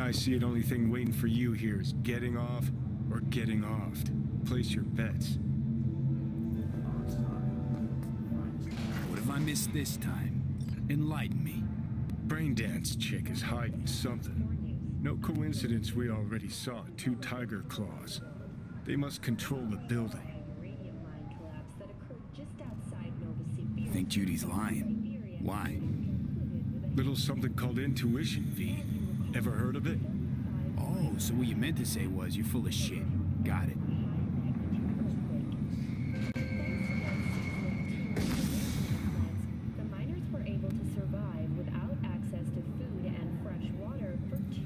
I see it, only thing waiting for you here is getting off or getting offed. Place your bets. What have I missed this time? Enlighten me. Braindance chick is hiding something. No coincidence we already saw 2 tiger claws. They must control the building. Think Judy's lying. Why? Little something called intuition, V. Ever heard of it? Oh, so what you meant to say was you're full of shit. Got it. The miners were able to survive without access to food and fresh water for 2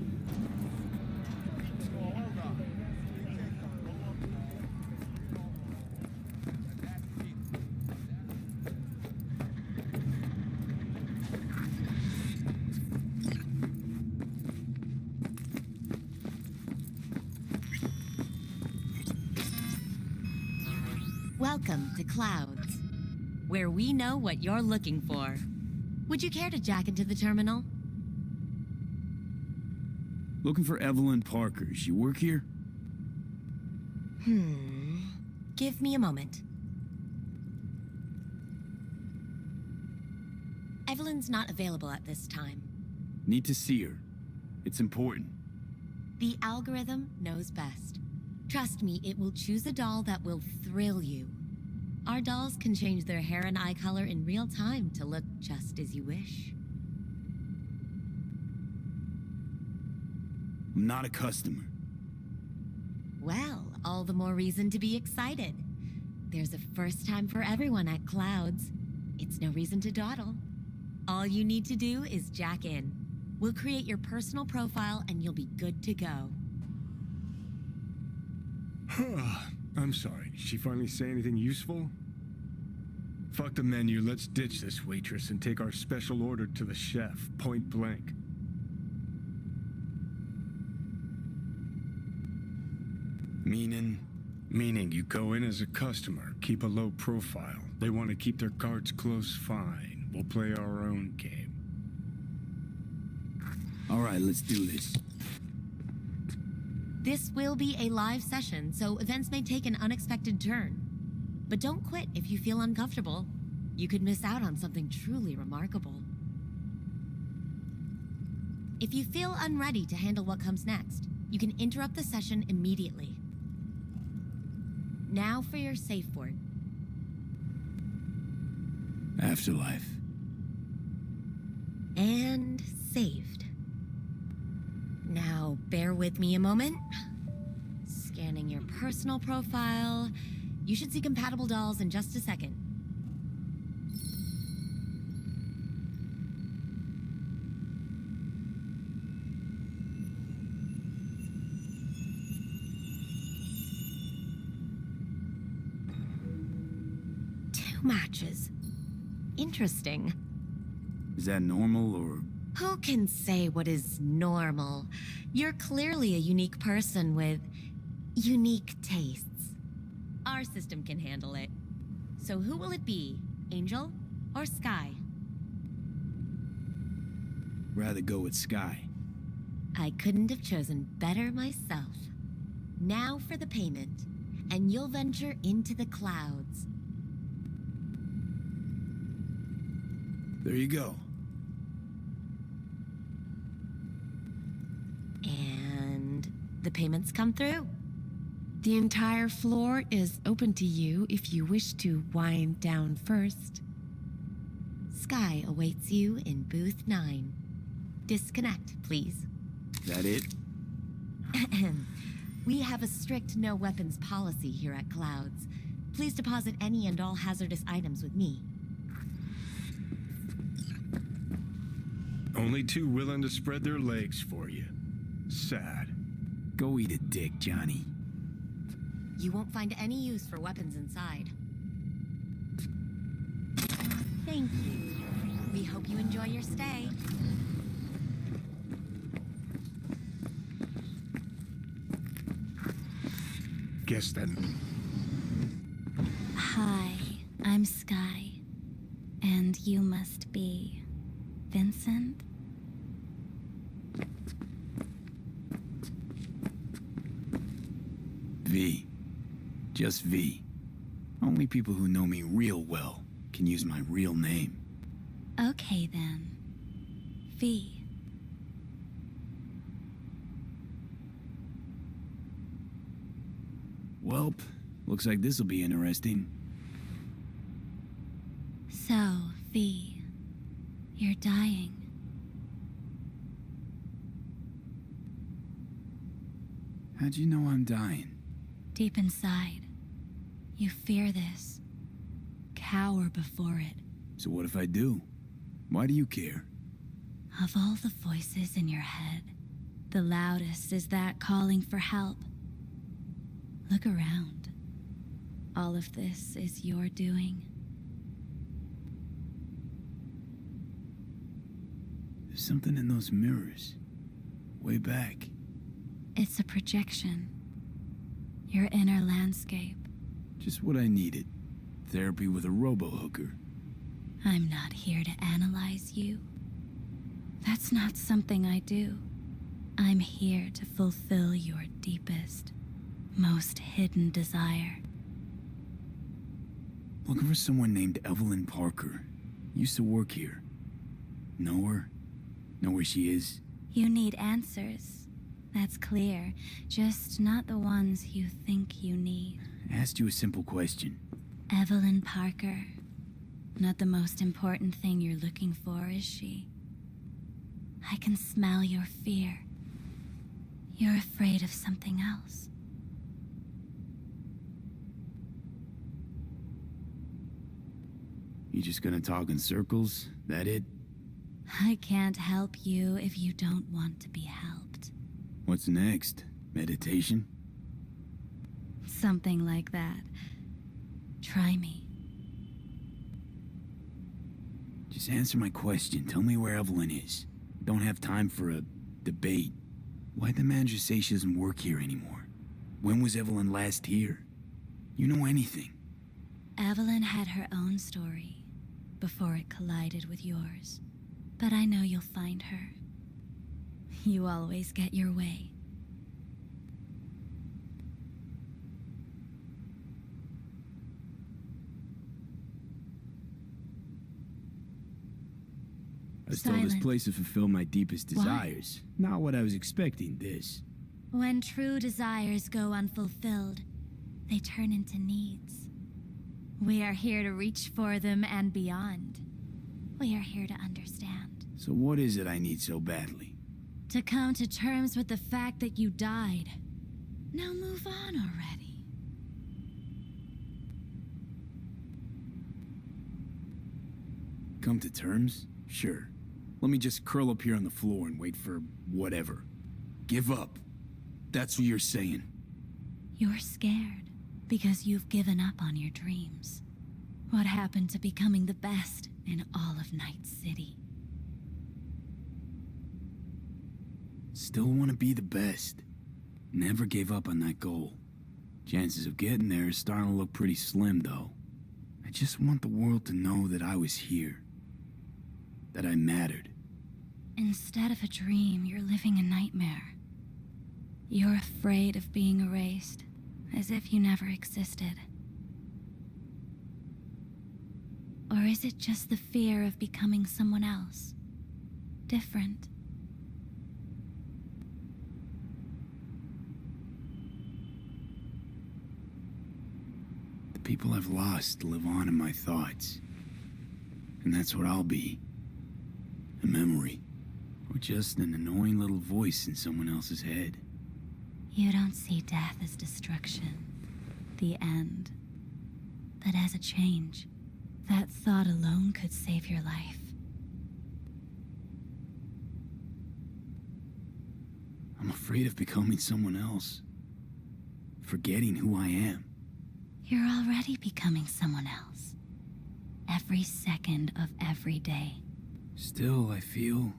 Welcome to Clouds, where we know what you're looking for. Would you care to jack into the terminal? Looking for Evelyn Parkers. You work here? Give me a moment. Evelyn's not available at this time. Need to see her. It's important. The algorithm knows best. Trust me, it will choose a doll that will thrill you. Our dolls can change their hair and eye color in real time to look just as you wish. I'm not a customer. Well, all the more reason to be excited. There's a first time for everyone at Clouds. It's no reason to dawdle. All you need to do is jack in. We'll create your personal profile and you'll be good to go. I'm sorry, did she finally say anything useful? Fuck the menu, let's ditch this waitress and take our special order to the chef, point blank. Meaning you go in as a customer, keep a low profile. They want to keep their cards close, fine. We'll play our own game. All right, let's do this. This will be a live session, so events may take an unexpected turn. But don't quit if you feel uncomfortable. You could miss out on something truly remarkable. If you feel unready to handle what comes next, you can interrupt the session immediately. Now for your safe word. Afterlife. And saved. Now, bear with me a moment. Scanning your personal profile. You should see compatible dolls in just a second. Two matches. Interesting. Is that normal or... Who can say what is normal? You're clearly a unique person with unique tastes. Our system can handle it. So who will it be? Angel or Sky? Rather go with Sky. I couldn't have chosen better myself. Now for the payment, and you'll venture into the clouds. There you go. And the payments come through. The entire floor is open to you if you wish to wind down first. Sky awaits you in booth 9. Disconnect, please. Is that it? We have a strict no weapons policy here at Clouds. Please deposit any and all hazardous items with me. Only 2 willing to spread their legs for you. Sad. Go eat a dick, Johnny. You won't find any use for weapons inside. Thank you. We hope you enjoy your stay. Guess then. Hi, I'm Sky. And you must be... Vincent? V. Just V. Only people who know me real well can use my real name. Okay then. V. Welp, looks like this'll be interesting. So, V. You're dying. How'd you know I'm dying? Deep inside, you fear this. Cower before it. So what if I do? Why do you care? Of all the voices in your head, the loudest is that calling for help. Look around. All of this is your doing. There's something in those mirrors. Way back. It's a projection. Your inner landscape. Just what I needed. Therapy with a robo-hooker. I'm not here to analyze you. That's not something I do. I'm here to fulfill your deepest, most hidden desire. Looking for someone named Evelyn Parker. Used to work here. Know her? Know where she is? You need answers. That's clear. Just not the ones you think you need. I asked you a simple question. Evelyn Parker. Not the most important thing you're looking for, is she? I can smell your fear. You're afraid of something else. You just gonna talk in circles? That it? I can't help you if you don't want to be helped. What's next? Meditation? Something like that. Try me. Just answer my question. Tell me where Evelyn is. Don't have time for a debate. Why'd the manager say she doesn't work here anymore? When was Evelyn last here? You know anything? Evelyn had her own story before it collided with yours. But I know you'll find her. You always get your way. I stole this Silent. place to fulfill my deepest desires. Not what I was expecting, this. When true desires go unfulfilled, they turn into needs. We are here to reach for them and beyond. We are here to understand. So what is it I need so badly? To come to terms with the fact that you died. Now move on already. Come to terms? Sure. Let me just curl up here on the floor and wait for whatever. Give up. That's what you're saying. You're scared because you've given up on your dreams. What happened to becoming the best in all of Night City? Still want to be the best. Never gave up on that goal. Chances of getting there is starting to look pretty slim, though. I just want the world to know that I was here. That I mattered. Instead of a dream, you're living a nightmare. You're afraid of being erased, as if you never existed. Or is it just the fear of becoming someone else? Different? The people I've lost live on in my thoughts. And that's what I'll be. A memory. Or just an annoying little voice in someone else's head. You don't see death as destruction, the end, but as a change. That thought alone could save your life. I'm afraid of becoming someone else. Forgetting who I am. You're already becoming someone else. Every second of every day. Still, I feel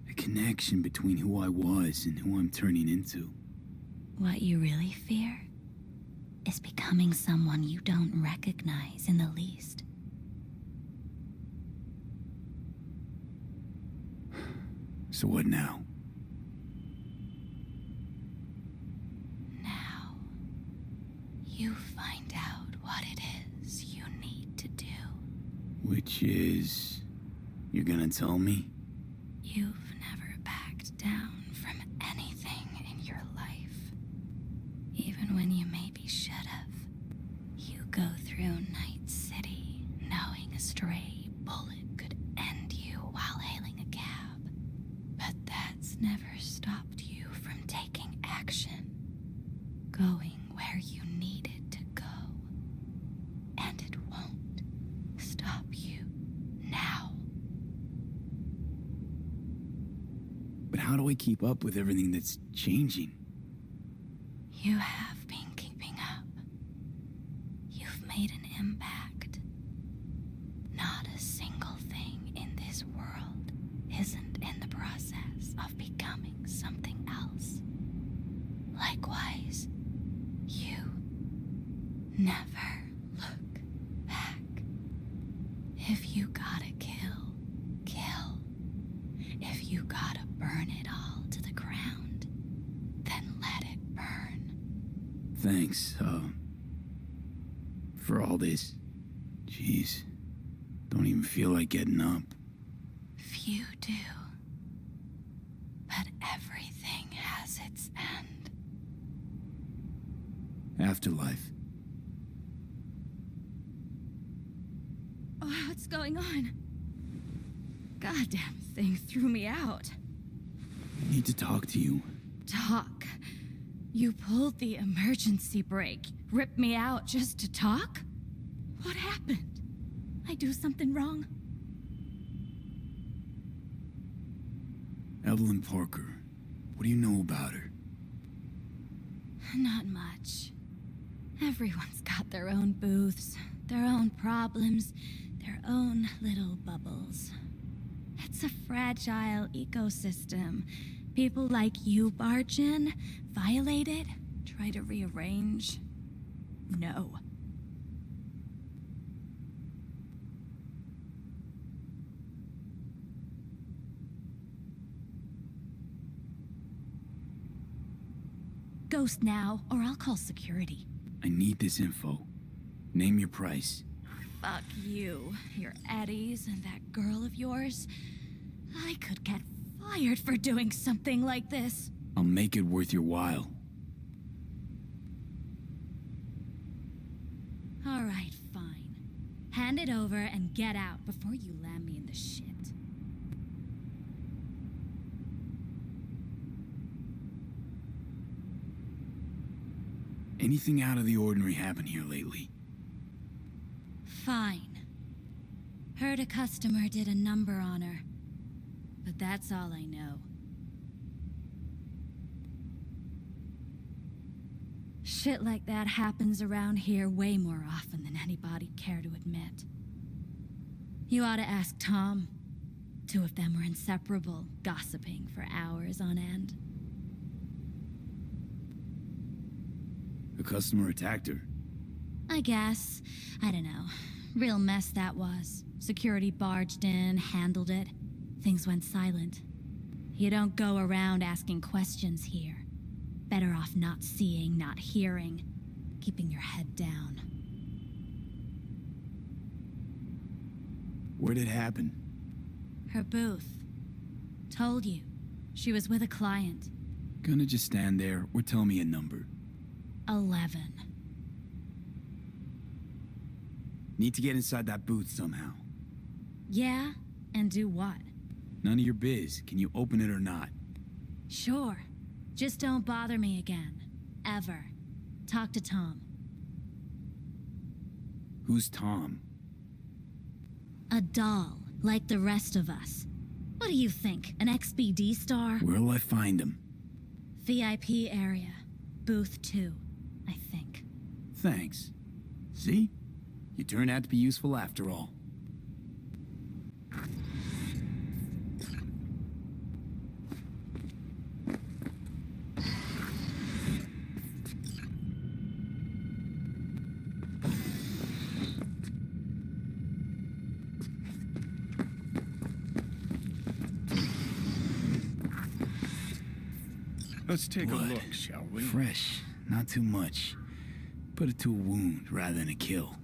a connection between who I was and who I'm turning into. What you really fear is becoming someone you don't recognize in the least. So what now? Now, Which is... You're gonna tell me? You've never backed down from anything in your life. Even when you maybe should have. You go through Night City knowing a stray bullet could end you while hailing a cab. But that's never stopped you from taking action. Going where you needed to go. And it won't stop you now. But how do I keep up with everything that's changing? You have been keeping up. You've made an impact. Not a single thing in this world isn't in the process of becoming something else. Likewise, you never look back. If you gotta kill, kill. If you gotta burn it all to the ground, then let it burn. Thanks, for all this. Jeez, don't even feel like getting up. Few do. But everything has its end. Afterlife. Oh, what's going on? Goddamn thing threw me out. I need to talk to you. Talk? You pulled the emergency brake, ripped me out just to talk? What happened? I do something wrong? Evelyn Parker. What do you know about her? Not much. Everyone's got their own booths, their own problems, their own little bubbles. It's a fragile ecosystem. People like you barge in, violate it, try to rearrange. No. Ghost now, or I'll call security. I need this info. Name your price. Fuck you, your Eddies, and that girl of yours. I could get fired for doing something like this. I'll make it worth your while. All right, fine. Hand it over and get out before you land me in the shit. Anything out of the ordinary happen here lately? Fine. Heard a customer did a number on her. But that's all I know. Shit like that happens around here way more often than anybody'd care to admit. You ought to ask Tom. Two of them were inseparable, gossiping for hours on end. A customer attacked her. I guess. I don't know. Real mess that was. Security barged in, handled it. Things went silent. You don't go around asking questions here. Better off not seeing, not hearing. Keeping your head down. Where'd it happen? Her booth. Told you. She was with a client. Gonna just stand there or tell me a number. 11. Need to get inside that booth somehow. Yeah? And do what? None of your biz. Can you open it or not? Sure. Just don't bother me again. Ever. Talk to Tom. Who's Tom? A doll, like the rest of us. What do you think, an XBD star? Where'll I find him? VIP area. Booth 2, I think. Thanks. See? You turned out to be useful after all. Let's take a Blood. look, shall we? Fresh, not too much. Put it to a wound rather than a kill.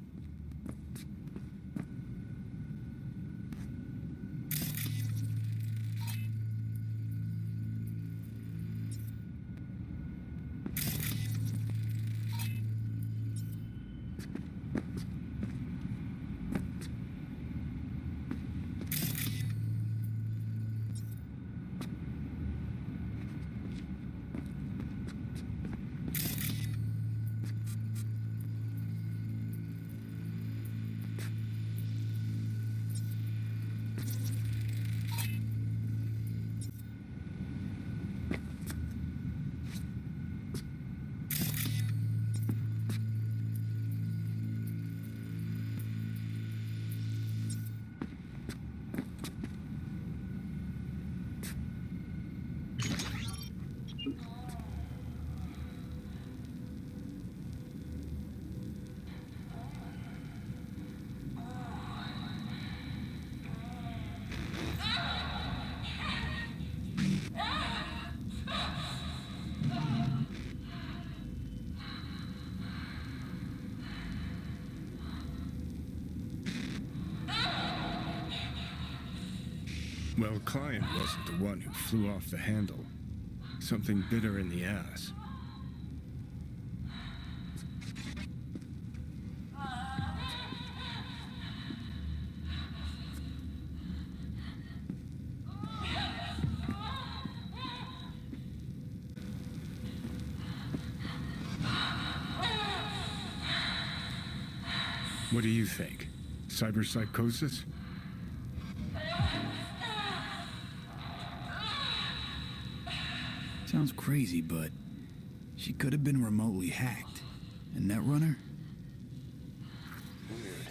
Well, client wasn't the one who flew off the handle. Something bit her in the ass. What do you think? Cyberpsychosis? Sounds crazy, but she could have been remotely hacked. A netrunner? Weird.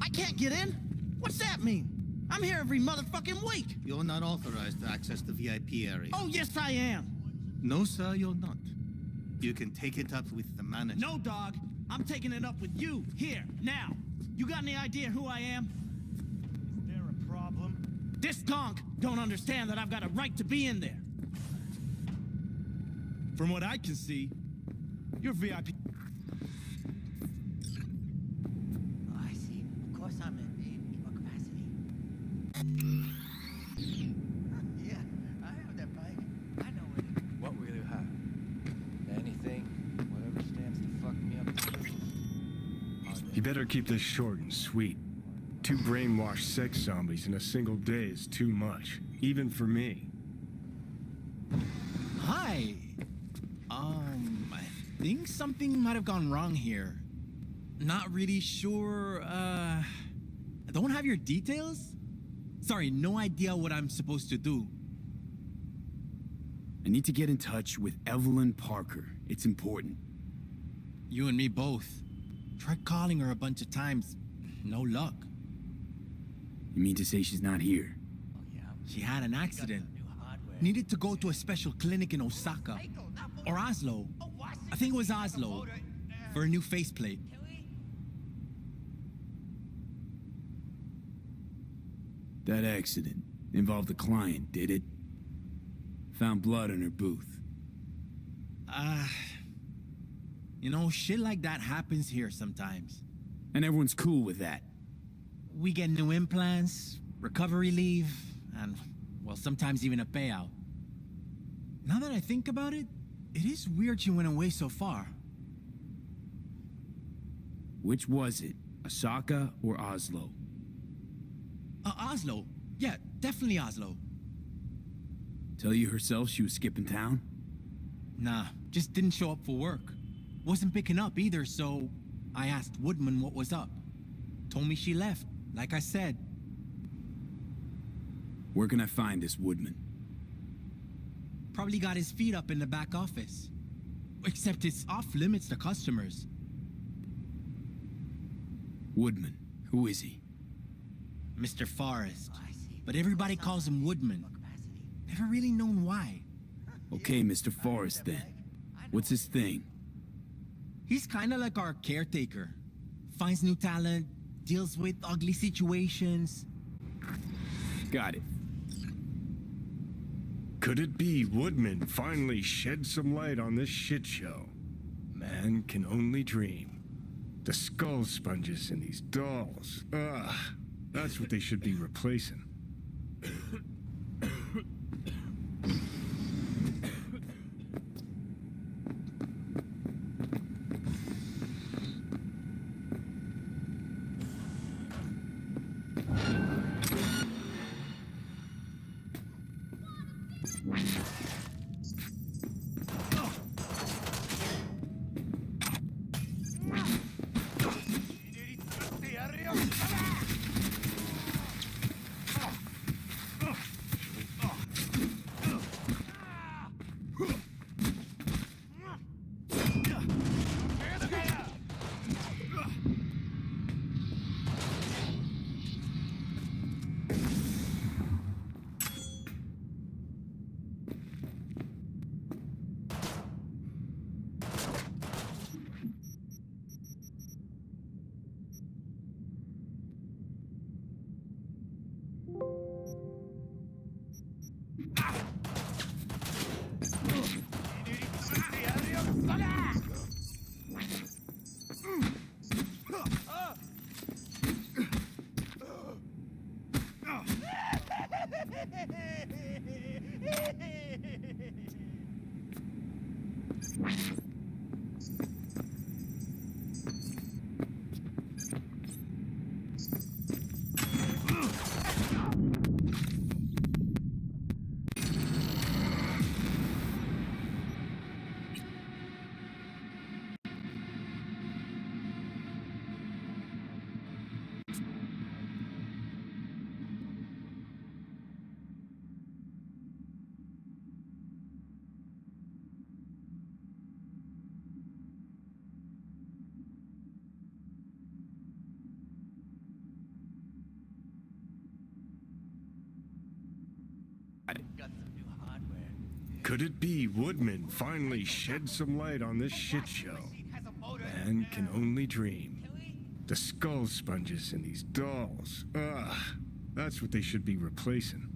I can't get in? What's that mean? I'm here every motherfucking week. You're not authorized to access the VIP area. Oh, yes, I am. No, sir, you're not. You can take it up with the manager. No, dog. I'm taking it up with you, here, now. You got any idea who I am? Is there a problem? This conk don't understand that I've got a right to be in there. From what I can see, you're VIP. Oh, I see. Of course I'm in. What capacity? Yeah, I have that bike. I know it. What will you have? Anything, whatever stands to fuck me up. You better keep this short and sweet. 2 brainwashed sex zombies in a single day is too much, even for me. Hi. I think something might have gone wrong here. Not really sure, I don't have your details? Sorry, no idea what I'm supposed to do. I need to get in touch with Evelyn Parker. It's important. You and me both. Tried calling her a bunch of times. No luck. You mean to say she's not here? Oh, yeah. She had an accident. New hardware. Needed to go to a special clinic in Osaka. Or Oslo. I think it was Oslo. For a new faceplate. That accident involved a client, did it? Found blood in her booth. You know, shit like that happens here sometimes. And everyone's cool with that. We get new implants, recovery leave, and, well, sometimes even a payout. Now that I think about it, it is weird she went away so far. Which was it? Osaka or Oslo? Oslo. Yeah, definitely Oslo. Tell you herself she was skipping town? Nah, just didn't show up for work. Wasn't picking up either, so I asked Woodman what was up. Told me she left, like I said. Where can I find this Woodman? Probably got his feet up in the back office. Except it's off limits to customers. Woodman. Who is he? Mr. Forrest. Oh, I see. But everybody calls him Woodman. What capacity? Never really known why. Okay, Mr. Forrest then. What's his thing? He's kinda like our caretaker. Finds new talent, deals with ugly situations. Got it. Could it be Woodman finally shed some light on this shit show? Man can only dream. The skull sponges in these dolls. Ugh, that's what they should be replacing. Got some new hardware. Could it be Woodman finally shed some light on this shit show? Man can only dream. The skull sponges in these dolls. Ugh, that's what they should be replacing.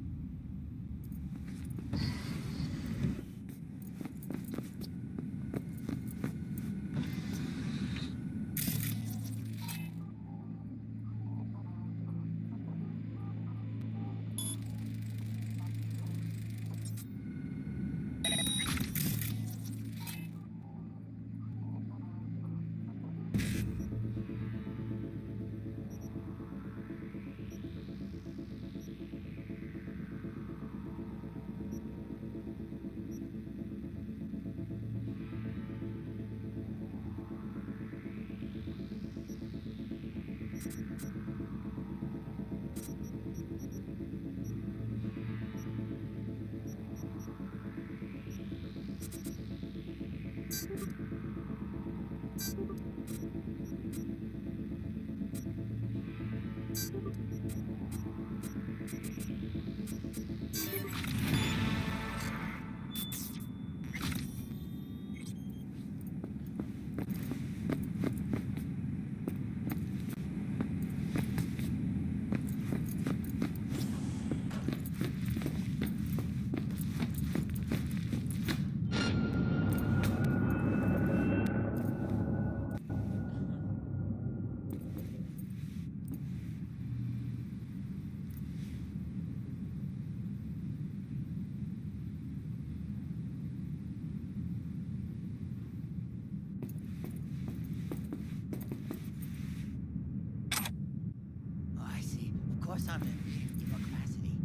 Oh, I see. Of course I'm in evo capacity.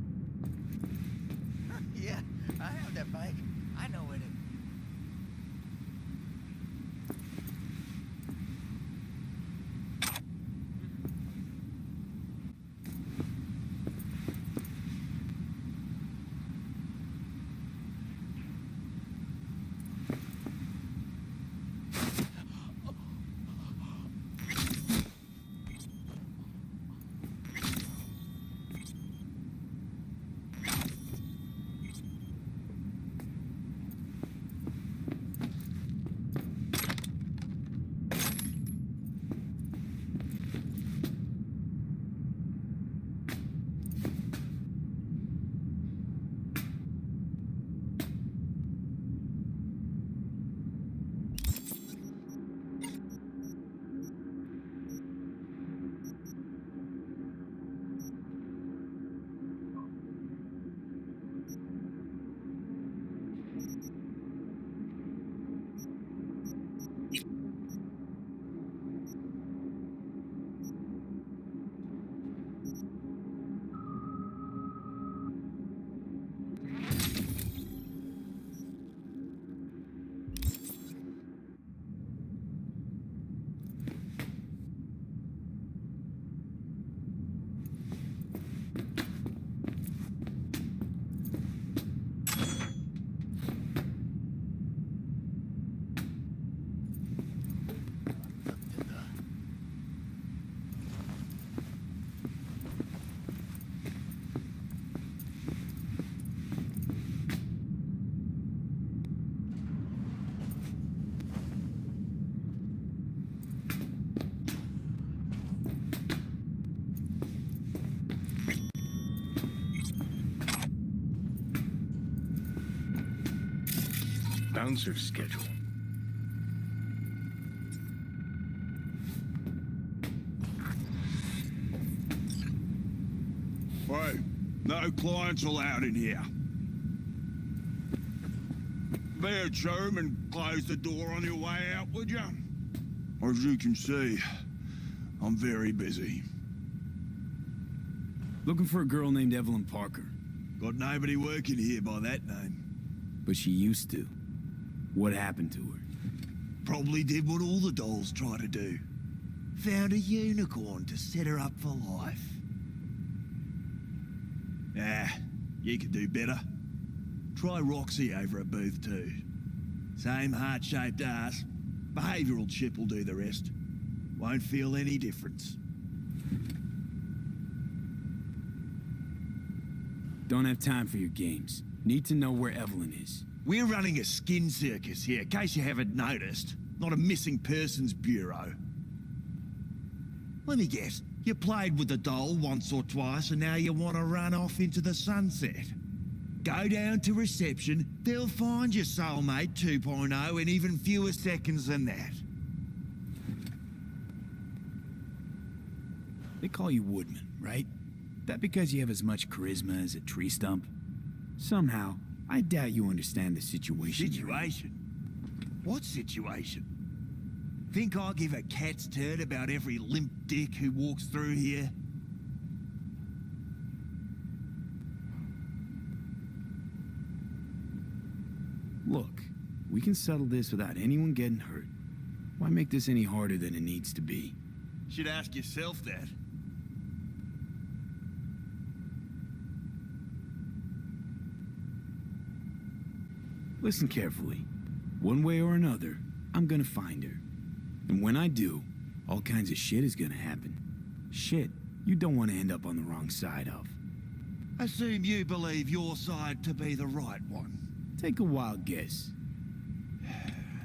Yeah, I have that bike. I know what it is. Bouncer schedule. Hey, no clients allowed in here. Be a chum and close the door on your way out, would you? As you can see, I'm very busy. Looking for a girl named Evelyn Parker. Got nobody working here by that name. But she used to. What happened to her? Probably did what all the dolls try to do. Found a unicorn to set her up for life. Ah, you could do better. Try Roxy over at Booth 2. Same heart-shaped ass. Behavioural chip will do the rest. Won't feel any difference. Don't have time for your games. Need to know where Evelyn is. We're running a skin circus here, in case you haven't noticed. Not a missing persons bureau. Let me guess. You played with the doll once or twice and now you want to run off into the sunset. Go down to reception, they'll find your soulmate 2.0 in even fewer seconds than that. They call you Woodman, right? That because you have as much charisma as a tree stump? Somehow, I doubt you understand the situation. Situation? What situation? Think I'll give a cat's turd about every limp dick who walks through here? Look, we can settle this without anyone getting hurt. Why make this any harder than it needs to be? Should ask yourself that. Listen carefully. One way or another, I'm gonna find her. And when I do, all kinds of shit is gonna happen. Shit you don't want to end up on the wrong side of. Assume you believe your side to be the right one. Take a wild guess.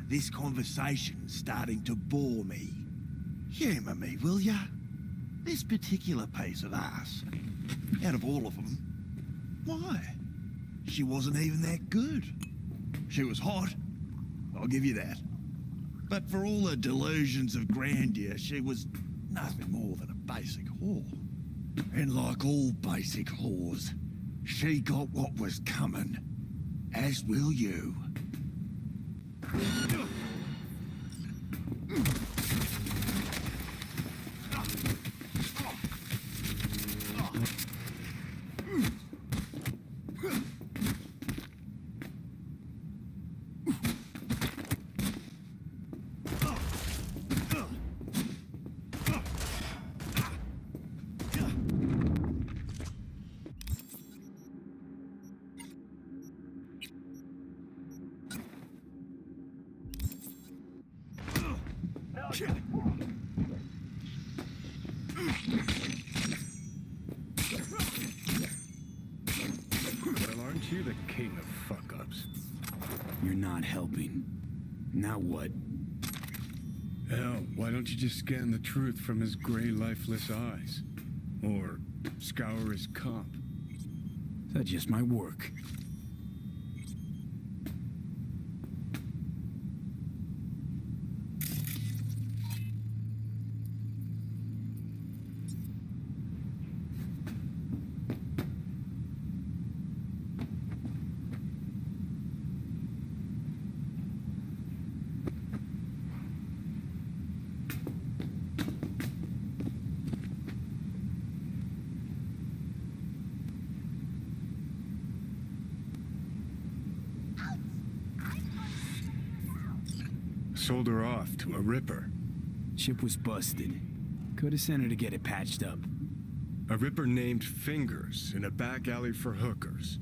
This conversation's starting to bore me. Humour me, will ya? This particular piece of ass, out of all of them, why? She wasn't even that good. She was hot, I'll give you that. But for all her delusions of grandeur, she was nothing more than a basic whore. And like all basic whores, she got what was coming, as will you. Well, aren't you the king of fuck-ups? You're not helping. Now what? Hell, why don't you just scan the truth from his gray, lifeless eyes? Or scour his comp? That just might work. Sold her off to a ripper. Chip was busted. Could have sent her to get it patched up. A ripper named Fingers in a back alley for hookers.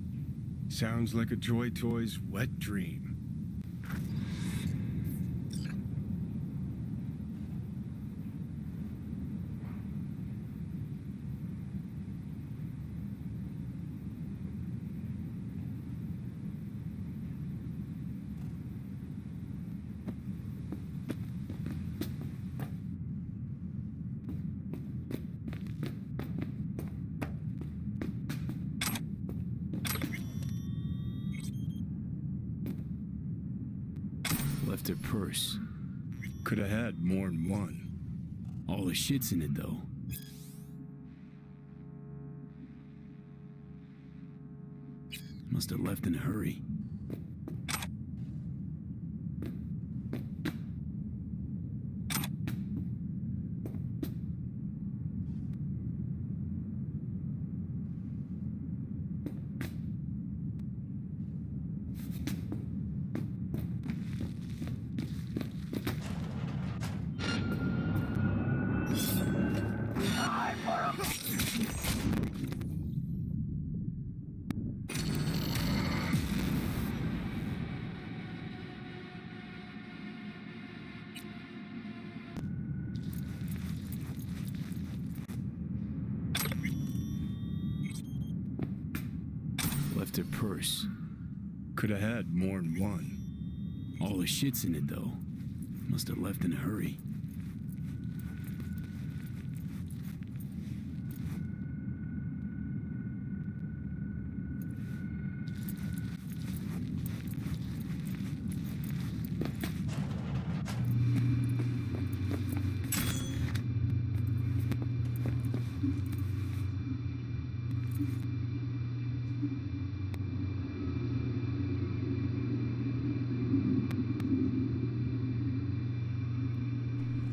Sounds like a Joy Toy's wet dream. Left her purse. Could have had more than one. All the shit's in it, though. Must have left in a hurry. Left her purse. Could have had more than one. All the shit's in it, though. Must have left in a hurry.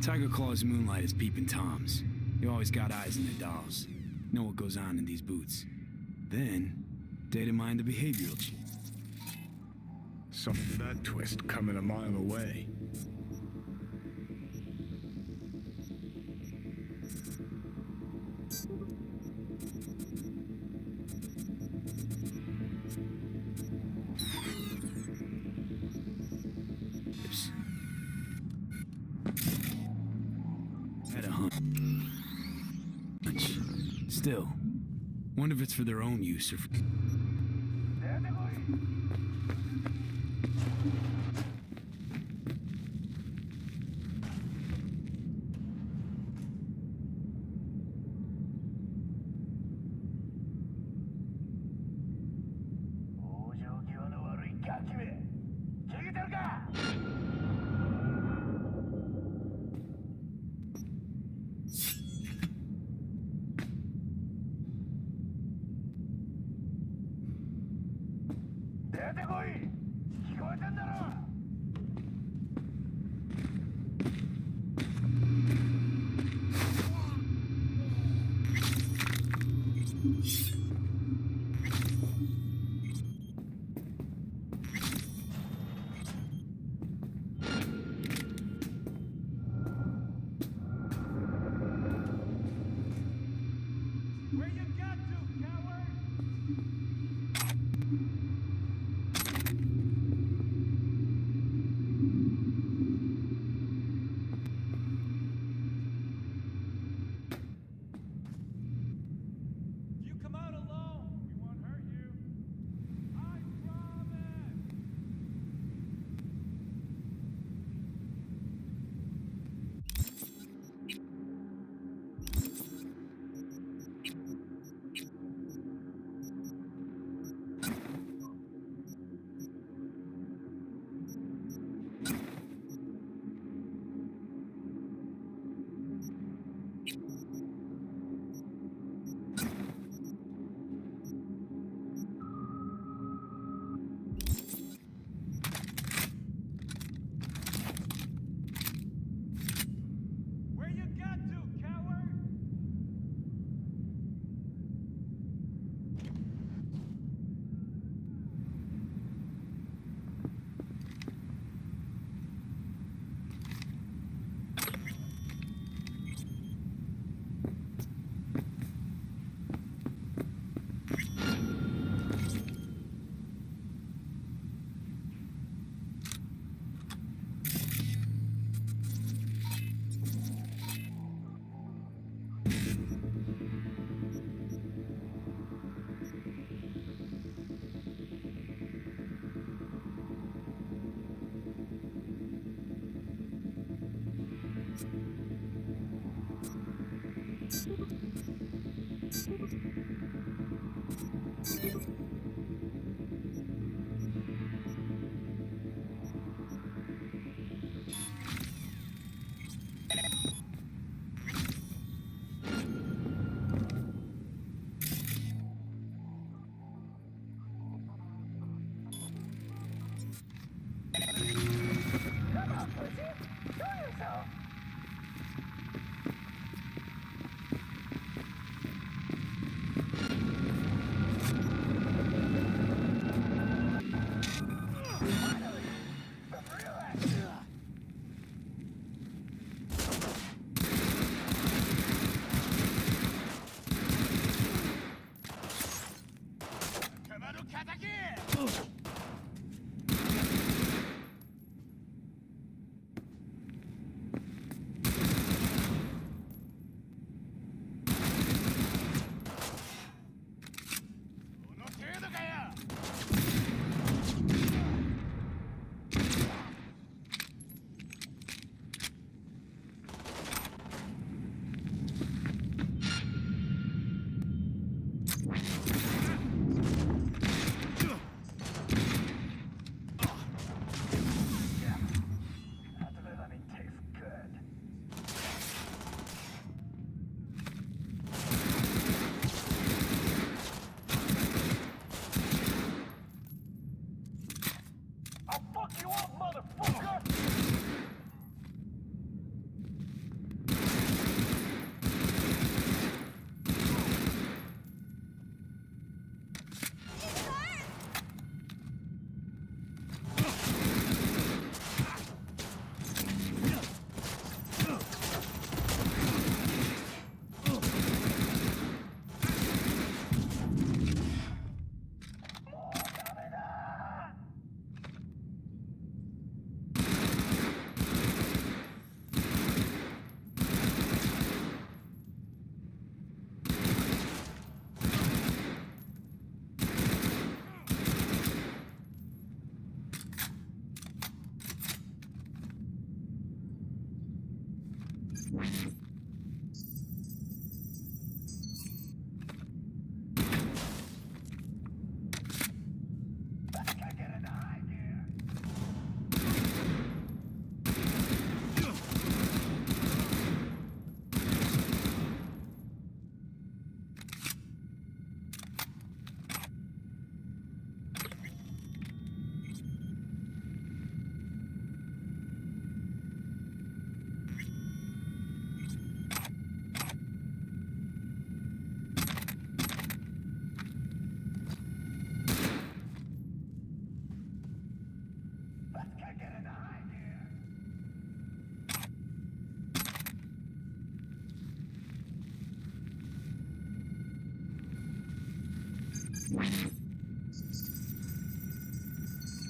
Tiger Claw's moonlight is peeping Toms. You always got eyes on the dolls. Know what goes on in these boots. Then, data mine the behavioral shit. Something to that twist coming a mile away. Had a hunch. Still, wonder if it's for their own use or for...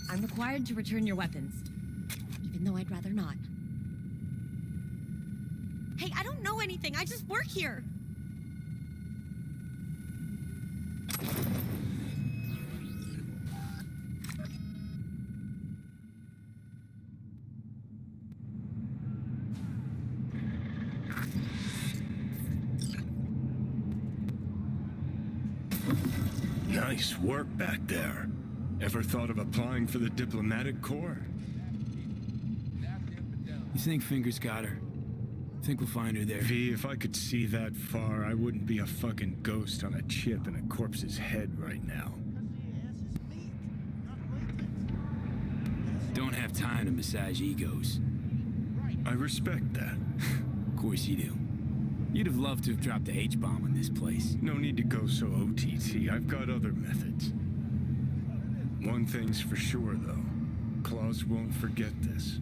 I'm required to return your weapons, even though I'd rather not. Hey, I don't know anything. I just work here. Nice work back there. Ever thought of applying for the diplomatic corps? You think Fingers got her? Think we'll find her there? V, if I could see that far, I wouldn't be a fucking ghost on a chip in a corpse's head right now. Don't have time to massage egos. I respect that. Of course you do. You'd have loved to have dropped the H-bomb on this place. No need to go so OTT. I've got other methods. One thing's for sure, though. Claus won't forget this.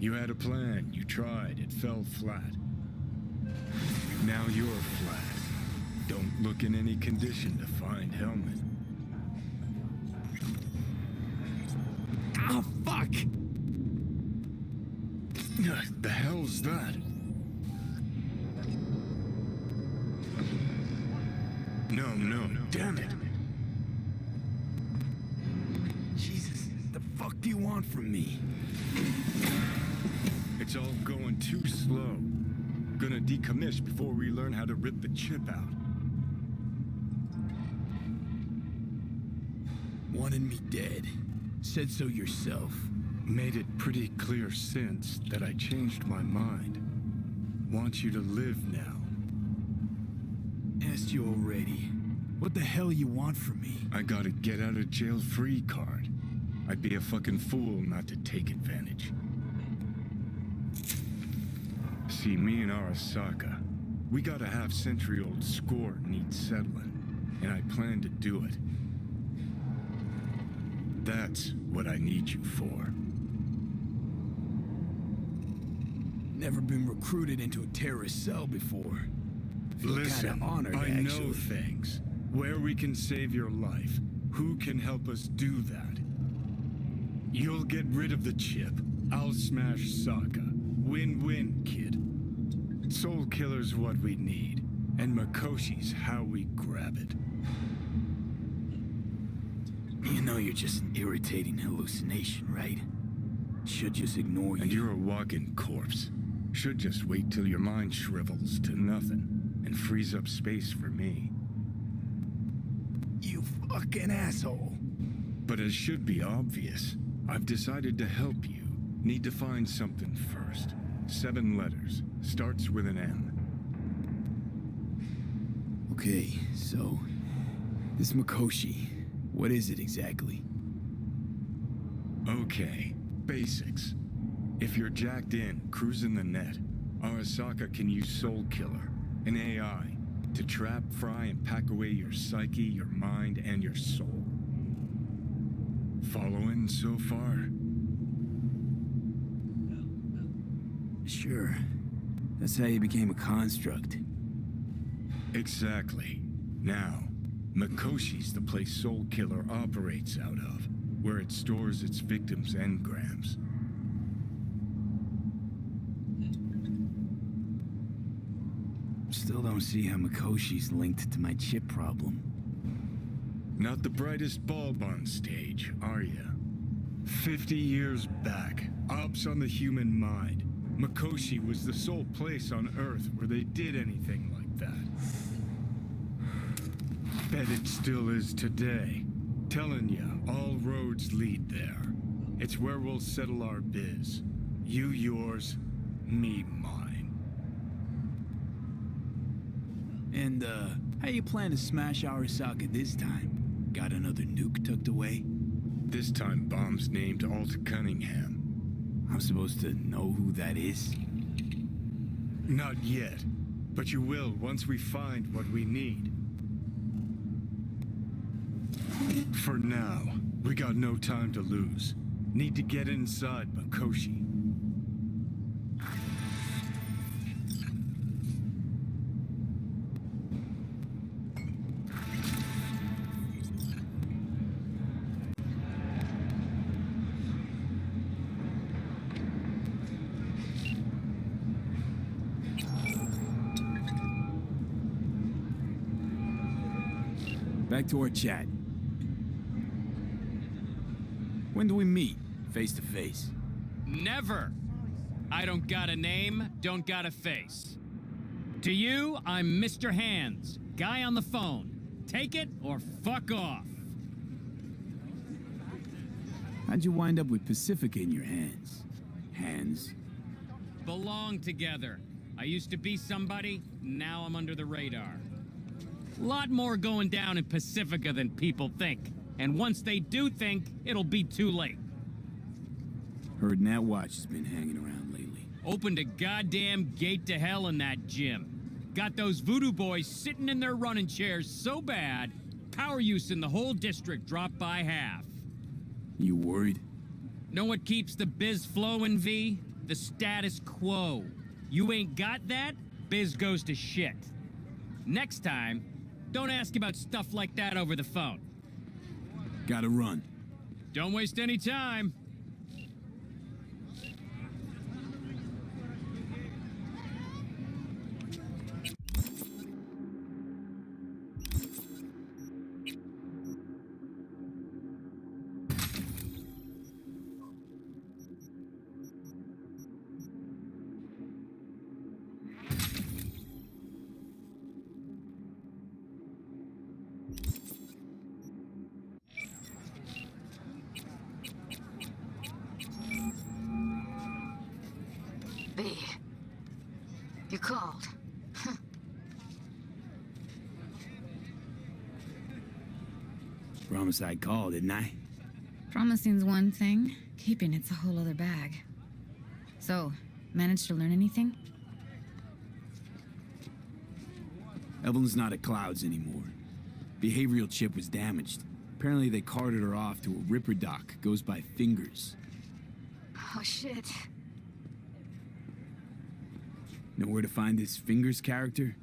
You had a plan, you tried, it fell flat. Now you're flat. Don't look in any condition to find helmet. Oh, fuck! The hell's that? No, damn it! Jesus, the fuck do you want from me? It's all going too slow. Gonna decommiss before we learn how to rip the chip out. Wanted me dead. Said so yourself. Made it pretty clear since that I changed my mind. Want you to live now. Asked you already. What the hell you want from me? I got a get out of jail free card. I'd be a fucking fool not to take advantage. See, me and Arasaka, we got a half-century-old score needs settling, and I plan to do it. That's what I need you for. Never been recruited into a terrorist cell before. Feel Listen, kinda honored, I know actually. things. Where we can save your life. Who can help us do that? You'll get rid of the chip. I'll smash Sokka. Win-win, kid. Soul Killer's what we need, and Makoshi's how we grab it. You know you're just an irritating hallucination, right? Should just ignore you. And you're a walking corpse. Should just wait till your mind shrivels to nothing and frees up space for me. You fucking asshole. But as should be obvious, I've decided to help you. Need to find something first. 7 letters. Starts with an M. Okay, so... this Makoshi, what is it exactly? Okay, basics. If you're jacked in, cruising the net, Arasaka can use Soul Killer, an AI, to trap, fry, and pack away your psyche, your mind, and your soul. Following so far? Sure. That's how you became a construct. Exactly. Now, Makoshi's the place Soul Killer operates out of, where it stores its victims' engrams. Still don't see how Makoshi's linked to my chip problem. Not the brightest bulb on stage, are ya? 50 years back, ops on the human mind. Mikoshi was the sole place on Earth where they did anything like that. Bet it still is today. Telling ya, all roads lead there. It's where we'll settle our biz. You yours, me mine. And, how you plan to smash Arasaka this time? Got another nuke tucked away? This time bomb's named Alt Cunningham. I'm supposed to know who that is? Not yet, but you will once we find what we need. For now, we got no time to lose. Need to get inside Mikoshi. Back to our chat. When do we meet? Face to face? Never! I don't got a name, don't got a face. To you, I'm Mr. Hands, guy on the phone. Take it or fuck off. How'd you wind up with Pacifica in your hands? Hands? Belong together. I used to be somebody, now I'm under the radar. Lot more going down in Pacifica than people think. And once they do think, it'll be too late. Heard Nat Watch has been hanging around lately. Opened a goddamn gate to hell in that gym. Got those voodoo boys sitting in their running chairs so bad, power use in the whole district dropped by half. You worried? Know what keeps the biz flowing, V? The status quo. You ain't got that, biz goes to shit. Next time, don't ask about stuff like that over the phone. Gotta run. Don't waste any time. B, you called. Promised I'd call, didn't I? Promising's one thing, keeping it's a whole other bag. So, managed to learn anything? Evelyn's not at Clouds anymore. Behavioral chip was damaged. Apparently they carted her off to a Ripper dock. Goes by Fingers. Oh, shit. Know where to find this Fingers character?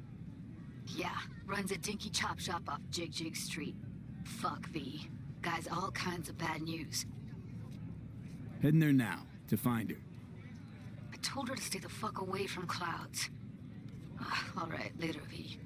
Yeah, runs a dinky chop shop off Jig Street. Fuck V. Guy's all kinds of bad news. Heading there now, to find her. I told her to stay the fuck away from Clouds. All right, later, V.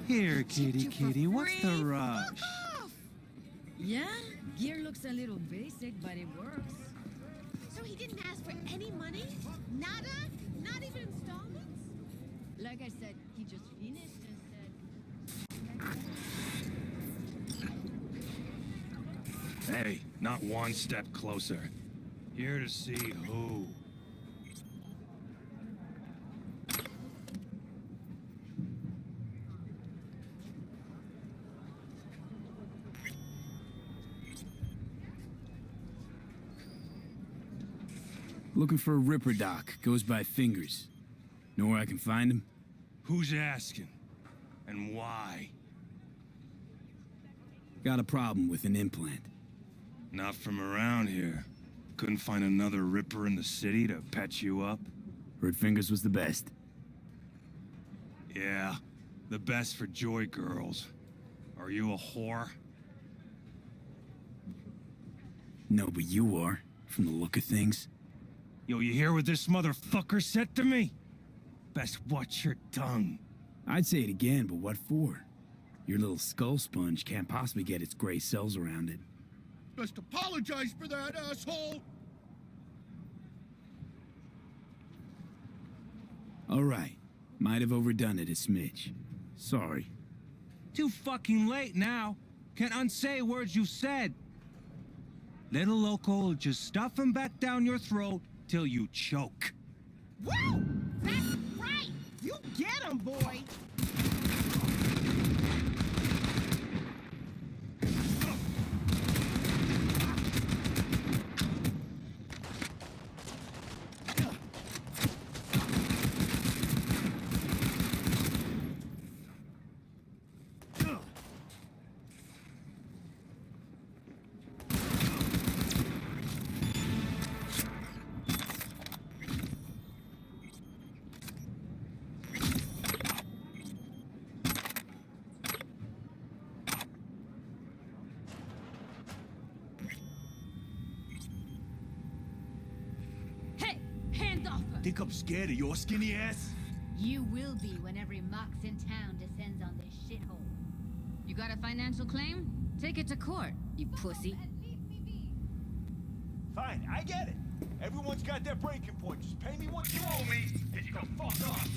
Here, kitty, what's the rush? Yeah, gear looks a little basic, but it works. So he didn't ask for any money? Nada? Not even installments? Like I said, he just finished and said... Hey, not one step closer. Here to see who. Looking for a Ripper doc. Goes by Fingers. Know where I can find him? Who's asking? And why? Got a problem with an implant. Not from around here. Couldn't find another Ripper in the city to patch you up? Heard Fingers was the best. Yeah, the best for joy girls. Are you a whore? No, but you are, from the look of things. Yo, you hear what this motherfucker said to me? Best watch your tongue. I'd say it again, but what for? Your little skull sponge can't possibly get its gray cells around it. Best apologize for that, asshole! All right. Might have overdone it a smidge. Sorry. Too fucking late now. Can't unsay words you said. Little loco will just stuff him back down your throat till you choke. Woo! That's right! You get him, boy! Think I'm scared of your skinny ass? You will be when every mox in town descends on this shithole. You got a financial claim? Take it to court, you pussy. Fine, I get it. Everyone's got their breaking point. Just pay me what you owe me, and you can fuck off.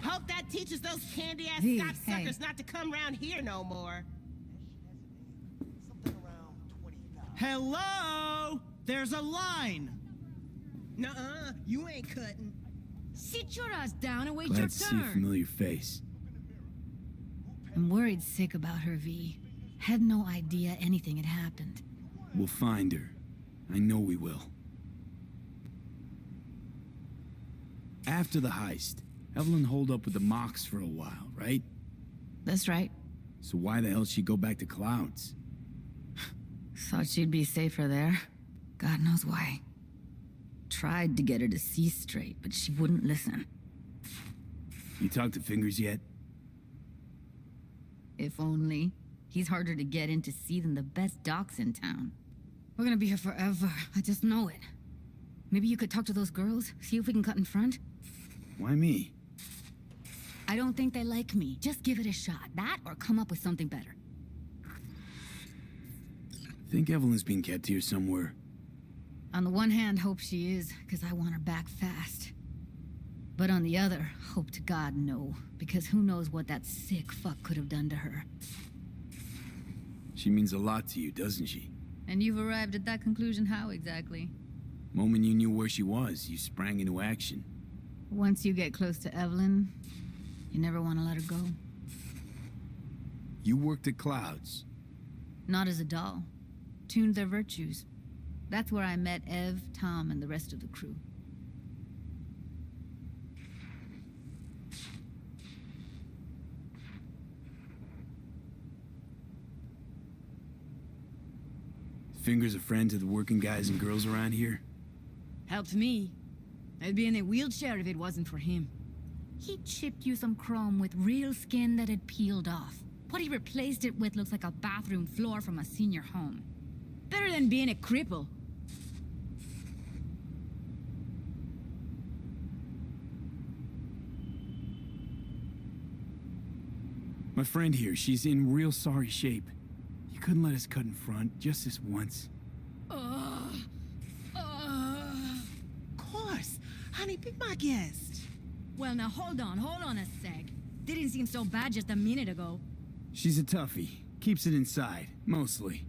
Hope that teaches those candy-ass V, sapsuckers not to come around here no more. Hello? There's a line. Nuh-uh, you ain't cutting. Sit your ass down and wait Glad your to see a turn. familiar face. I'm worried sick about her, V. Had no idea anything had happened. We'll find her. I know we will. After the heist, Evelyn holed up with the Mox for a while, right? That's right. So why the hell did she go back to Clouds? Thought she'd be safer there. God knows why. Tried to get her to see straight, but she wouldn't listen. You talked to Fingers yet? If only. He's harder to get in to see than the best docs in town. We're gonna be here forever. I just know it. Maybe you could talk to those girls, see if we can cut in front? Why me? I don't think they like me. Just give it a shot. That or come up with something better. Think Evelyn's being kept here somewhere. On the one hand, hope she is, because I want her back fast. But on the other, hope to God no, because who knows what that sick fuck could have done to her. She means a lot to you, doesn't she? And you've arrived at that conclusion how exactly? Moment you knew where she was, you sprang into action. Once you get close to Evelyn, you never want to let her go. You worked at Clouds. Not as a doll. Tuned their virtues. That's where I met Ev, Tom, and the rest of the crew. Fingers a friend to the working guys and girls around here? Helped me. I'd be in a wheelchair if it wasn't for him. He chipped you some chrome with real skin that had peeled off. What he replaced it with looks like a bathroom floor from a senior home. Better than being a cripple. My friend here, she's in real sorry shape. You couldn't let us cut in front, just this once. Ugh. Honey, pick my guest. Well, now hold on a sec. Didn't seem so bad just a minute ago. She's a toughie. Keeps it inside, mostly.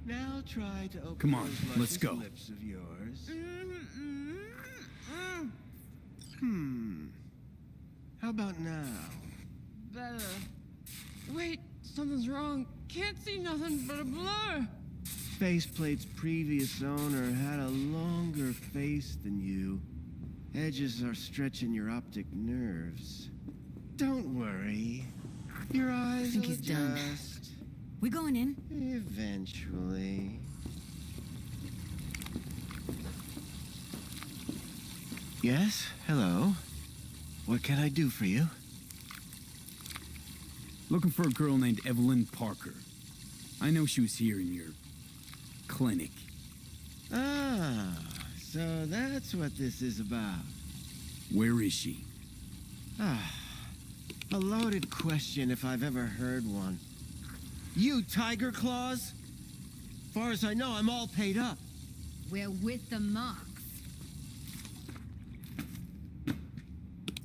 Now try to open Come on, those let's luscious go. lips of yours. How about now? Better. Wait, something's wrong. Can't see nothing but a blur. Faceplate's previous owner had a longer face than you. Edges are stretching your optic nerves. Don't worry. Your eyes think will he's done. adjust. We going in? Eventually. Yes, hello. What can I do for you? Looking for a girl named Evelyn Parker. I know she was here in your clinic. Ah, so that's what this is about. Where is she? Ah, a loaded question if I've ever heard one. You Tiger Claws? Far as I know, I'm all paid up. We're with the Mox.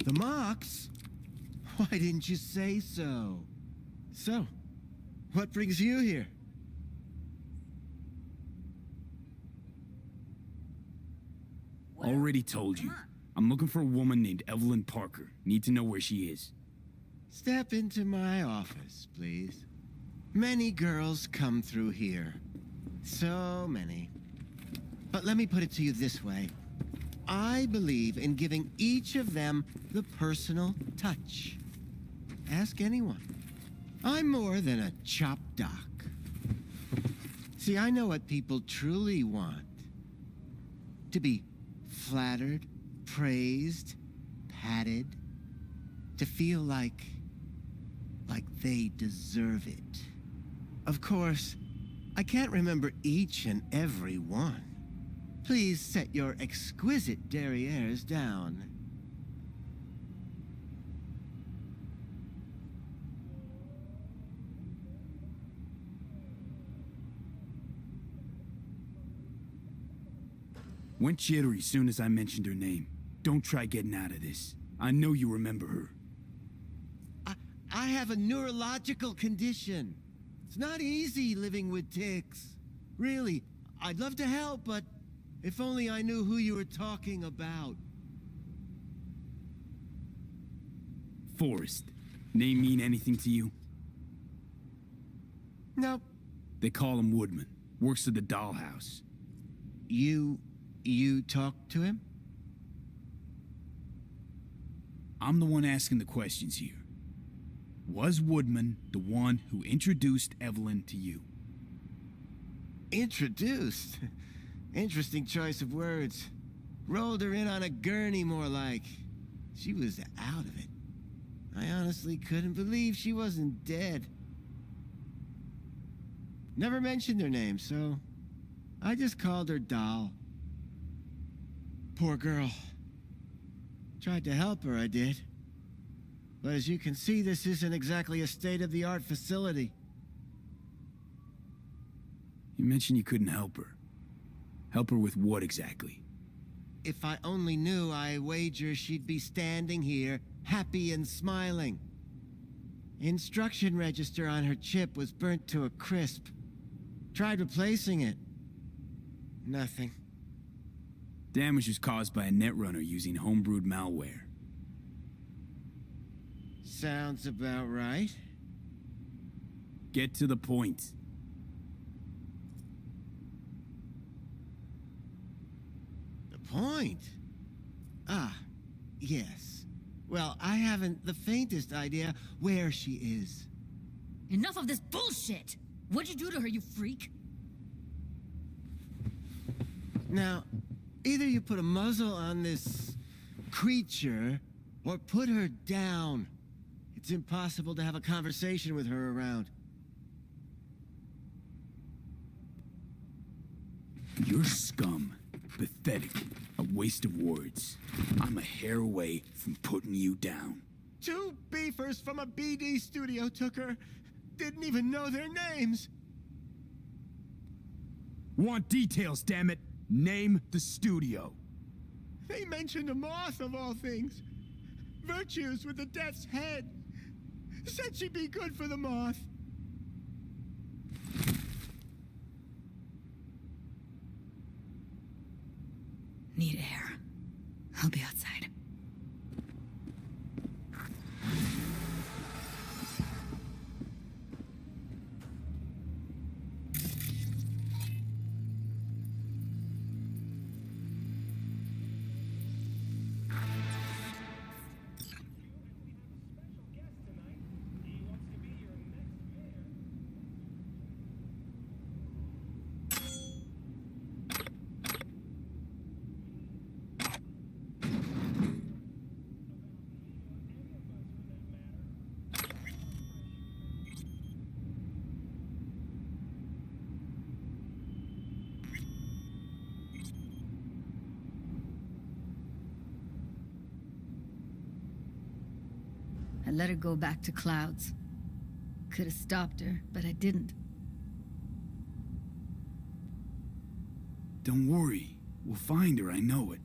The Mox? Why didn't you say so? So, what brings you here? Already told you. I'm looking for a woman named Evelyn Parker. Need to know where she is. Step into my office, please. Many girls come through here. So many. But let me put it to you this way. I believe in giving each of them the personal touch. Ask anyone. I'm more than a chop doc. See, I know what people truly want. To be flattered, praised, patted. To feel like they deserve it. Of course, I can't remember each and every one. Please set your exquisite derrieres down. Went jittery soon as I mentioned her name. Don't try getting out of this. I know you remember her. I have a neurological condition. It's not easy living with tics. Really, I'd love to help, but if only I knew who you were talking about. Forrest. Name mean anything to you? Nope. They call him Woodman. Works at the dollhouse. You talked to him? I'm the one asking the questions here. Was Woodman the one who introduced Evelyn to you? Introduced? Interesting choice of words. Rolled her in on a gurney, more like. She was out of it. I honestly couldn't believe she wasn't dead. Never mentioned her name, so I just called her Doll. Poor girl. Tried to help her, I did. But as you can see, this isn't exactly a state-of-the-art facility. You mentioned you couldn't help her. Help her with what exactly? If I only knew, I wager she'd be standing here, happy and smiling. Instruction register on her chip was burnt to a crisp. Tried replacing it. Nothing. Damage was caused by a netrunner using homebrewed malware. Sounds about right. Get to the point. The point? Ah, yes. Well, I haven't the faintest idea where she is. Enough of this bullshit! What'd you do to her, you freak? Now, either you put a muzzle on this creature, or put her down. It's impossible to have a conversation with her around. You're scum. Pathetic. A waste of words. I'm a hair away from putting you down. 2 beefers from a BD studio took her. Didn't even know their names. Want details, damn it. Name the studio. They mentioned a moth of all things. Virtues with the death's head. Said she'd be good for the moth. Need air. I'll be outside. I let her go back to Clouds. Could have stopped her, but I didn't. Don't worry. We'll find her, I know it.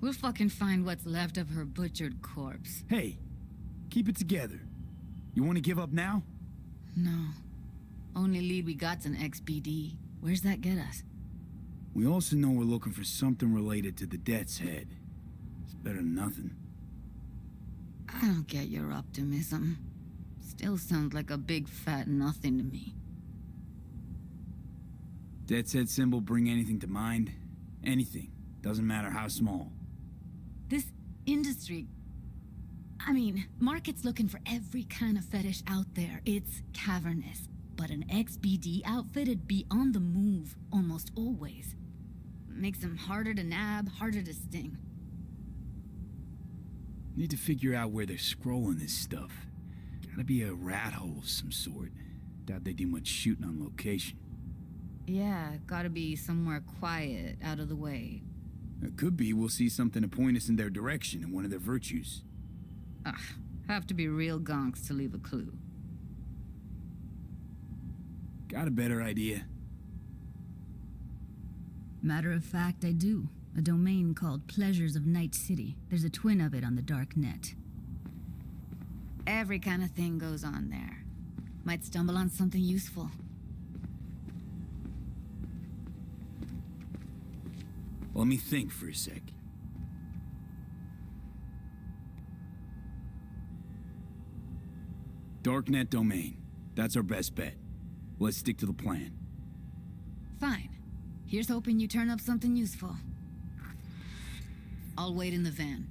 We'll fucking find what's left of her butchered corpse. Hey, keep it together. You want to give up now? No. Only lead we got's an XBD. Where's that get us? We also know we're looking for something related to the Death's Head. It's better than nothing. I don't get your optimism. Still sounds like a big fat nothing to me. Death's Head symbol bring anything to mind? Anything. Doesn't matter how small. This industry... I mean, market's looking for every kind of fetish out there. It's cavernous. But an XBD outfit'd be on the move almost always. Makes them harder to nab, harder to sting. Need to figure out where they're scrolling this stuff. Gotta be a rat hole of some sort. Doubt they do much shooting on location. Yeah, gotta be somewhere quiet, out of the way. It could be we'll see something to point us in their direction in one of their virtues. Have to be real gonks to leave a clue. Got a better idea? Matter of fact, I do. A domain called Pleasures of Night City. There's a twin of it on the dark net. Every kind of thing goes on there. Might stumble on something useful. Let me think for a sec. Darknet domain. That's our best bet. Let's stick to the plan. Fine. Here's hoping you turn up something useful. I'll wait in the van.